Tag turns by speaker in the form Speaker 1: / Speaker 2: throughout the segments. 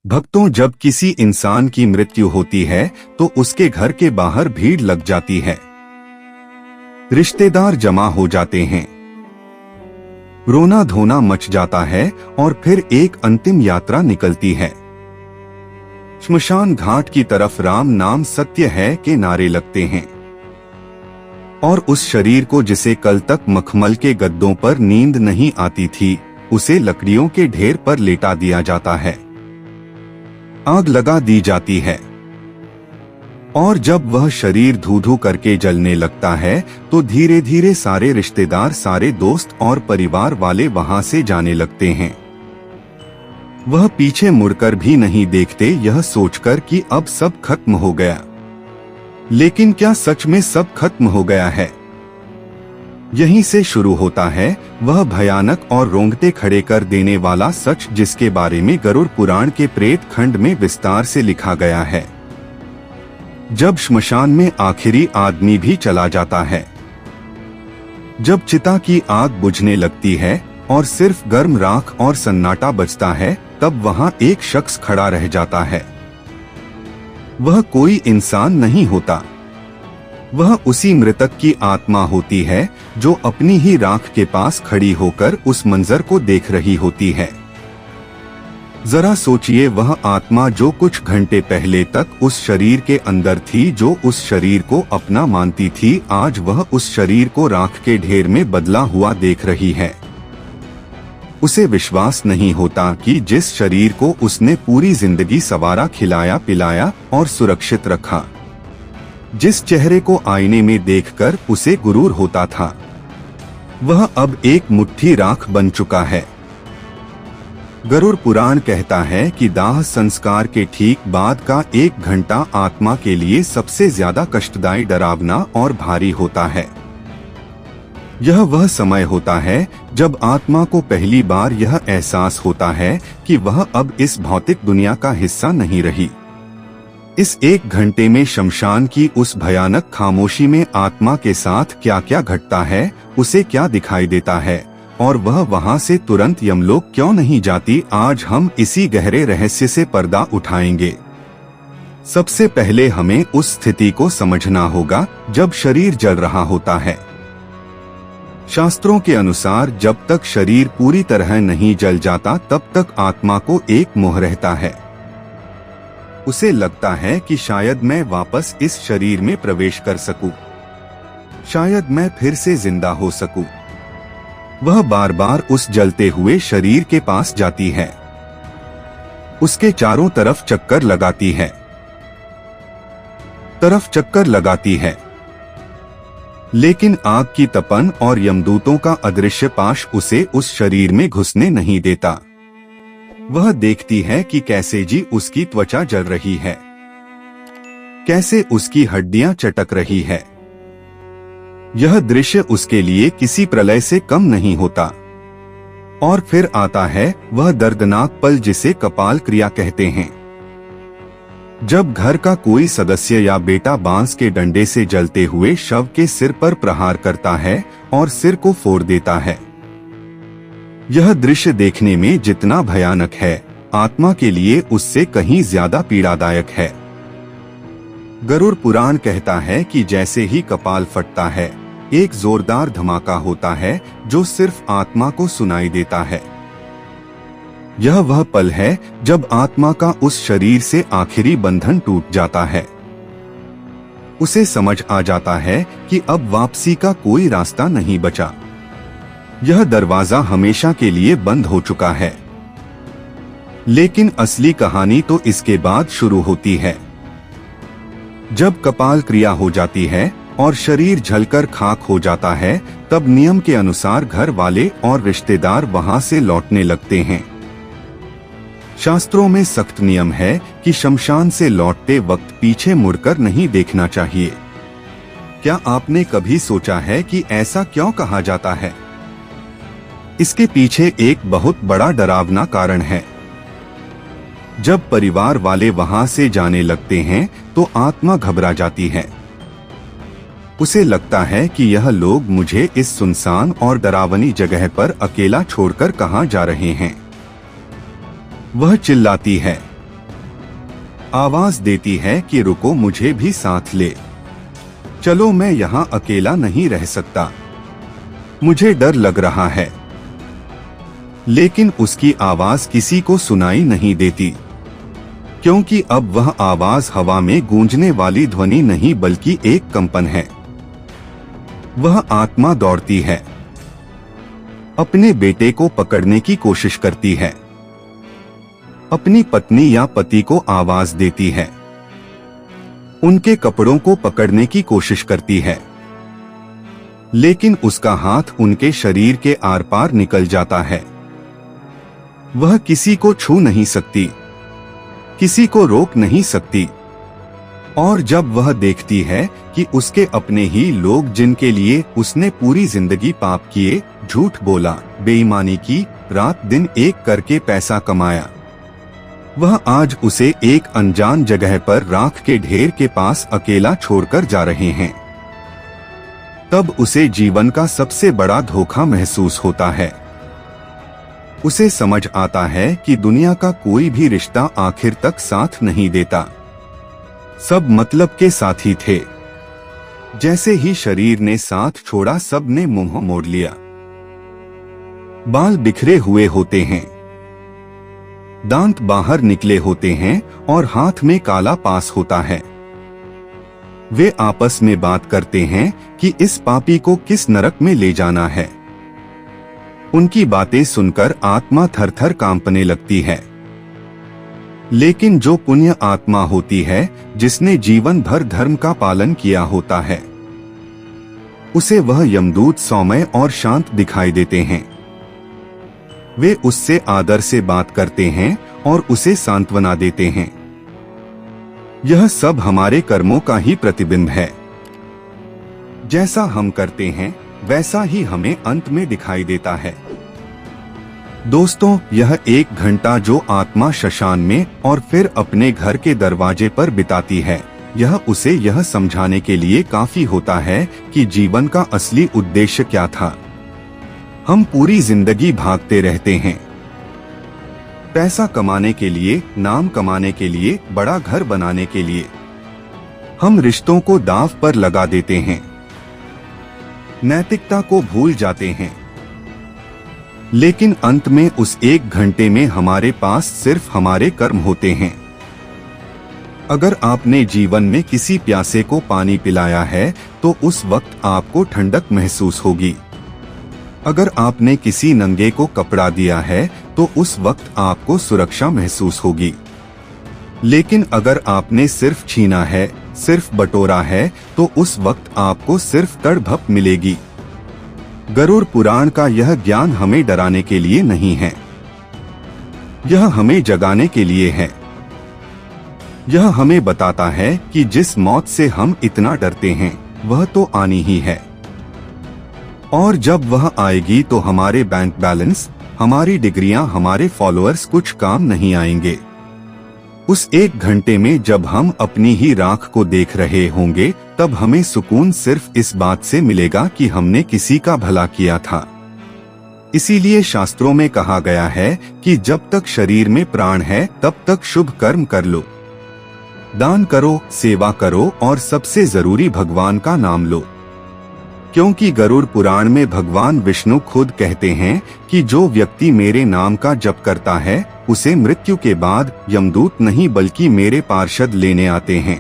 Speaker 1: भक्तों, जब किसी इंसान की मृत्यु होती है तो उसके घर के बाहर भीड़ लग जाती है। रिश्तेदार जमा हो जाते हैं, रोना धोना मच जाता है और फिर एक अंतिम यात्रा निकलती है। श्मशान घाट की तरफ राम नाम सत्य है के नारे लगते हैं और उस शरीर को जिसे कल तक मखमल के गद्दों पर नींद नहीं आती थी, उसे लकड़ियों के ढेर पर लेटा दिया जाता है। आग लगा दी जाती है और जब वह शरीर धू धू करके जलने लगता है तो धीरे धीरे सारे रिश्तेदार, सारे दोस्त और परिवार वाले वहां से जाने लगते हैं। वह पीछे मुड़कर भी नहीं देखते, यह सोचकर कि अब सब खत्म हो गया। लेकिन क्या सच में सब खत्म हो गया है? यहीं से शुरू होता है वह भयानक और रोंगटे खड़े कर देने वाला सच, जिसके बारे में गरुड़ पुराण के प्रेत खंड में विस्तार से लिखा गया है। जब श्मशान में आखिरी आदमी भी चला जाता है, जब चिता की आग बुझने लगती है और सिर्फ गर्म राख और सन्नाटा बचता है, तब वहां एक शख्स खड़ा रह जाता है। वह कोई इंसान नहीं होता, वह उसी मृतक की आत्मा होती है जो अपनी ही राख के पास खड़ी होकर उस मंजर को देख रही होती है। जरा सोचिए, वह आत्मा जो कुछ घंटे पहले तक उस शरीर के अंदर थी, जो उस शरीर को अपना मानती थी, आज वह उस शरीर को राख के ढेर में बदला हुआ देख रही है। उसे विश्वास नहीं होता कि जिस शरीर को उसने पूरी जिंदगी संवारा, खिलाया पिलाया और सुरक्षित रखा, जिस चेहरे को आईने में देखकर उसे गुरूर होता था, वह अब एक मुट्ठी राख बन चुका है। गरुड़ पुराण कहता है कि दाह संस्कार के ठीक बाद का 1 घंटा आत्मा के लिए सबसे ज्यादा कष्टदायी, डरावना और भारी होता है। यह वह समय होता है जब आत्मा को पहली बार यह एहसास होता है कि वह अब इस भौतिक दुनिया का हिस्सा नहीं रही। इस 1 घंटे में शमशान की उस भयानक खामोशी में आत्मा के साथ क्या क्या घटता है, उसे क्या दिखाई देता है और वह वहां से तुरंत यमलोक क्यों नहीं जाती, आज हम इसी गहरे रहस्य से पर्दा उठाएंगे। सबसे पहले हमें उस स्थिति को समझना होगा जब शरीर जल रहा होता है। शास्त्रों के अनुसार जब तक शरीर पूरी तरह नहीं जल जाता, तब तक आत्मा को एक मोह रहता है। उसे लगता है कि शायद मैं वापस इस शरीर में प्रवेश कर सकूं, शायद मैं फिर से जिंदा हो सकूं। वह बार बार उस जलते हुए शरीर के पास जाती है, उसके चारों तरफ चक्कर लगाती है, लेकिन आग की तपन और यमदूतों का अदृश्य पाश उसे उस शरीर में घुसने नहीं देता। वह देखती है कि कैसे जी उसकी त्वचा जल रही है, कैसे उसकी हड्डियां चटक रही है। यह दृश्य उसके लिए किसी प्रलय से कम नहीं होता। और फिर आता है वह दर्दनाक पल जिसे कपाल क्रिया कहते हैं। जब घर का कोई सदस्य या बेटा बांस के डंडे से जलते हुए शव के सिर पर प्रहार करता है और सिर को फोड़ देता है। यह दृश्य देखने में जितना भयानक है, आत्मा के लिए उससे कहीं ज्यादा पीड़ादायक है। गरुड़ पुराण कहता है कि जैसे ही कपाल फटता है, एक जोरदार धमाका होता है जो सिर्फ आत्मा को सुनाई देता है। यह वह पल है जब आत्मा का उस शरीर से आखिरी बंधन टूट जाता है। उसे समझ आ जाता है कि अब वापसी का कोई रास्ता नहीं बचा, यह दरवाजा हमेशा के लिए बंद हो चुका है। लेकिन असली कहानी तो इसके बाद शुरू होती है। जब कपाल क्रिया हो जाती है और शरीर जलकर खाक हो जाता है, तब नियम के अनुसार घर वाले और रिश्तेदार वहां से लौटने लगते हैं। शास्त्रों में सख्त नियम है कि शमशान से लौटते वक्त पीछे मुड़कर नहीं देखना चाहिए। क्या आपने कभी सोचा है कि ऐसा क्यों कहा जाता है? इसके पीछे एक बहुत बड़ा डरावना कारण है। जब परिवार वाले वहां से जाने लगते हैं तो आत्मा घबरा जाती है। उसे लगता है कि यह लोग मुझे इस सुनसान और डरावनी जगह पर अकेला छोड़कर कहां जा रहे हैं। वह चिल्लाती है, आवाज देती है कि रुको, मुझे भी साथ ले चलो, मैं यहाँ अकेला नहीं रह सकता, मुझे डर लग रहा है। लेकिन उसकी आवाज किसी को सुनाई नहीं देती, क्योंकि अब वह आवाज हवा में गूंजने वाली ध्वनि नहीं बल्कि एक कंपन है। वह आत्मा दौड़ती है, अपने बेटे को पकड़ने की कोशिश करती है, अपनी पत्नी या पति को आवाज देती है, उनके कपड़ों को पकड़ने की कोशिश करती है, लेकिन उसका हाथ उनके शरीर के आर पार निकल जाता है। वह किसी को छू नहीं सकती, किसी को रोक नहीं सकती। और जब वह देखती है कि उसके अपने ही लोग, जिनके लिए उसने पूरी जिंदगी पाप किए, झूठ बोला, बेईमानी की, रात दिन एक करके पैसा कमाया, वह आज उसे एक अनजान जगह पर राख के ढेर के पास अकेला छोड़कर जा रहे हैं, तब उसे जीवन का सबसे बड़ा धोखा महसूस होता है। उसे समझ आता है कि दुनिया का कोई भी रिश्ता आखिर तक साथ नहीं देता, सब मतलब के साथी थे। जैसे ही शरीर ने साथ छोड़ा, सब ने मुंह मोड़ लिया। बाल बिखरे हुए होते हैं, दांत बाहर निकले होते हैं और हाथ में काला पास होता है। वे आपस में बात करते हैं कि इस पापी को किस नरक में ले जाना है। उनकी बातें सुनकर आत्मा थर-थर कांपने लगती है। लेकिन जो पुण्य आत्मा होती है, जिसने जीवन भर धर्म का पालन किया होता है, उसे वह यमदूत सौम्य और शांत दिखाई देते हैं। वे उससे आदर से बात करते हैं और उसे सांत्वना देते हैं। यह सब हमारे कर्मों का ही प्रतिबिंब है। जैसा हम करते हैं वैसा ही हमें अंत में दिखाई देता है। दोस्तों, यह 1 घंटा जो आत्मा शशान में और फिर अपने घर के दरवाजे पर बिताती है, यह उसे यह समझाने के लिए काफी होता है कि जीवन का असली उद्देश्य क्या था। हम पूरी जिंदगी भागते रहते हैं, पैसा कमाने के लिए, नाम कमाने के लिए, बड़ा घर बनाने के लिए। हम रिश्तों को दांव पर लगा देते हैं, नैतिकता को भूल जाते हैं। लेकिन अंत में उस 1 घंटे में हमारे पास सिर्फ हमारे कर्म होते हैं। अगर आपने जीवन में किसी प्यासे को पानी पिलाया है तो उस वक्त आपको ठंडक महसूस होगी। अगर आपने किसी नंगे को कपड़ा दिया है तो उस वक्त आपको सुरक्षा महसूस होगी। लेकिन अगर आपने सिर्फ छीना है, सिर्फ बटोरा है, तो उस वक्त आपको सिर्फ तड़भप मिलेगी। गरुड़ पुराण का यह ज्ञान हमें डराने के लिए नहीं है, यह हमें जगाने के लिए है। यह हमें बताता है कि जिस मौत से हम इतना डरते हैं वह तो आनी ही है, और जब वह आएगी तो हमारे बैंक बैलेंस, हमारी डिग्रियां, हमारे फॉलोअर्स कुछ काम नहीं आएंगे। उस 1 घंटे में जब हम अपनी ही राख को देख रहे होंगे, तब हमें सुकून सिर्फ इस बात से मिलेगा कि हमने किसी का भला किया था। इसीलिए शास्त्रों में कहा गया है कि जब तक शरीर में प्राण है तब तक शुभ कर्म कर लो, दान करो, सेवा करो और सबसे जरूरी भगवान का नाम लो। क्योंकि गरुड़ पुराण में भगवान विष्णु खुद कहते हैं कि जो व्यक्ति मेरे नाम का जप करता है उसे मृत्यु के बाद यमदूत नहीं बल्कि मेरे पार्षद लेने आते हैं।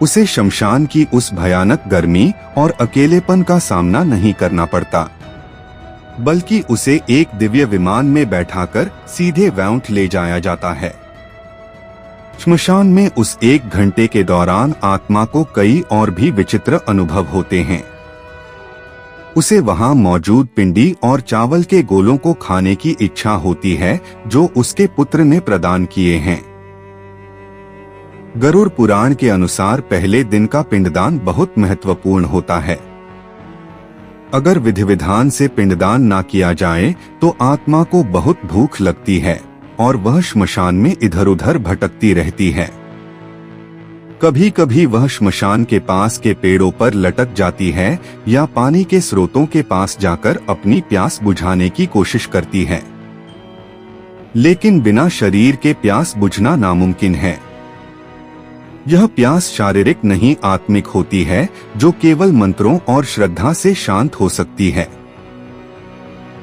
Speaker 1: उसे शमशान की उस भयानक गर्मी और अकेलेपन का सामना नहीं करना पड़ता, बल्कि उसे एक दिव्य विमान में बैठाकर सीधे वैकुंठ ले जाया जाता है। श्मशान में उस 1 घंटे के दौरान आत्मा को कई और भी विचित्र अनुभव होते हैं। उसे वहां मौजूद पिंडी और चावल के गोलों को खाने की इच्छा होती है जो उसके पुत्र ने प्रदान किए हैं। गरुड़ पुराण के अनुसार पहले दिन का पिंडदान बहुत महत्वपूर्ण होता है। अगर विधि विधान से पिंडदान ना किया जाए तो आत्मा को बहुत भूख लगती है और वह श्मशान में इधर उधर भटकती रहती है। कभी कभी वह श्मशान के पास के पेड़ों पर लटक जाती है या पानी के स्रोतों के पास जाकर अपनी प्यास बुझाने की कोशिश करती है। लेकिन बिना शरीर के प्यास बुझना नामुमकिन है। यह प्यास शारीरिक नहीं आत्मिक होती है, जो केवल मंत्रों और श्रद्धा से शांत हो सकती है।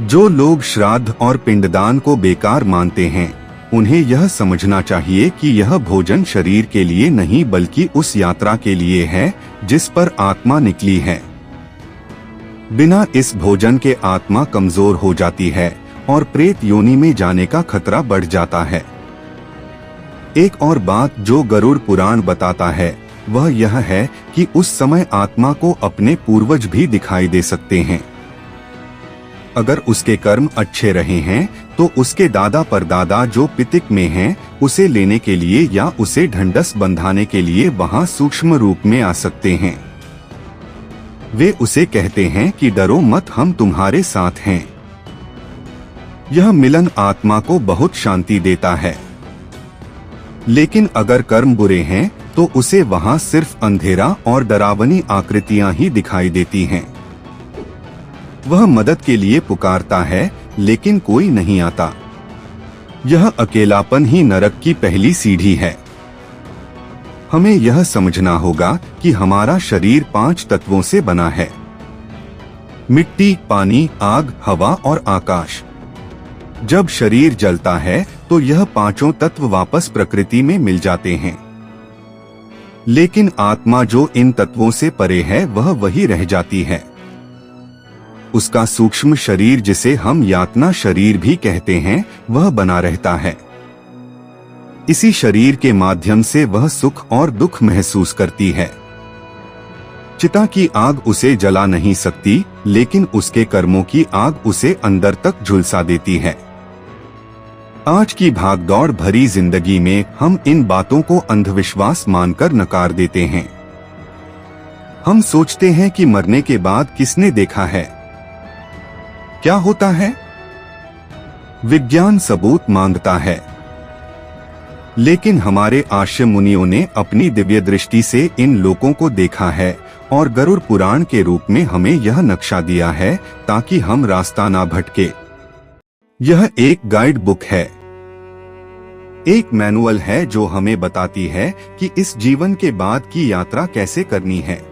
Speaker 1: जो लोग श्राद्ध और पिंडदान को बेकार मानते हैं, उन्हें यह समझना चाहिए कि यह भोजन शरीर के लिए नहीं बल्कि उस यात्रा के लिए है जिस पर आत्मा निकली है। बिना इस भोजन के आत्मा कमजोर हो जाती है और प्रेत योनि में जाने का खतरा बढ़ जाता है। एक और बात जो गरुड़ पुराण बताता है वह यह है कि उस समय आत्मा को अपने पूर्वज भी दिखाई दे सकते हैं। अगर उसके कर्म अच्छे रहे हैं तो उसके दादा परदादा जो पितिक में हैं, उसे लेने के लिए या उसे ढंढस बंधाने के लिए वहां सूक्ष्म रूप में आ सकते हैं। वे उसे कहते हैं कि डरो मत, हम तुम्हारे साथ हैं। यह मिलन आत्मा को बहुत शांति देता है। लेकिन अगर कर्म बुरे हैं तो उसे वहां सिर्फ अंधेरा और डरावनी आकृतियां ही दिखाई देती हैं। वह मदद के लिए पुकारता है लेकिन कोई नहीं आता। यह अकेलापन ही नरक की पहली सीढ़ी है। हमें यह समझना होगा कि हमारा शरीर 5 तत्वों से बना है: मिट्टी, पानी, आग, हवा और आकाश। जब शरीर जलता है तो यह 5 तत्व वापस प्रकृति में मिल जाते हैं। लेकिन आत्मा जो इन तत्वों से परे है वह वही रह जाती है। उसका सूक्ष्म शरीर, जिसे हम यातना शरीर भी कहते हैं, वह बना रहता है। इसी शरीर के माध्यम से वह सुख और दुख महसूस करती है। चिता की आग उसे जला नहीं सकती, लेकिन उसके कर्मों की आग उसे अंदर तक झुलसा देती है। आज की भागदौड़ भरी जिंदगी में हम इन बातों को अंधविश्वास मानकर नकार देते हैं। हम सोचते हैं कि मरने के बाद किसने देखा है, क्या होता है। विज्ञान सबूत मांगता है, लेकिन हमारे आश्रम मुनियों ने अपनी दिव्य दृष्टि से इन लोगों को देखा है और गरुड़ पुराण के रूप में हमें यह नक्शा दिया है ताकि हम रास्ता ना भटके। यह एक गाइड बुक है, एक मैनुअल है जो हमें बताती है कि इस जीवन के बाद की यात्रा कैसे करनी है।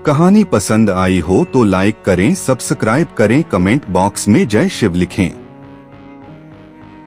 Speaker 1: कहानी पसंद आई हो तो लाइक करें, सब्सक्राइब करें, कमेंट बॉक्स में जय शिव लिखें।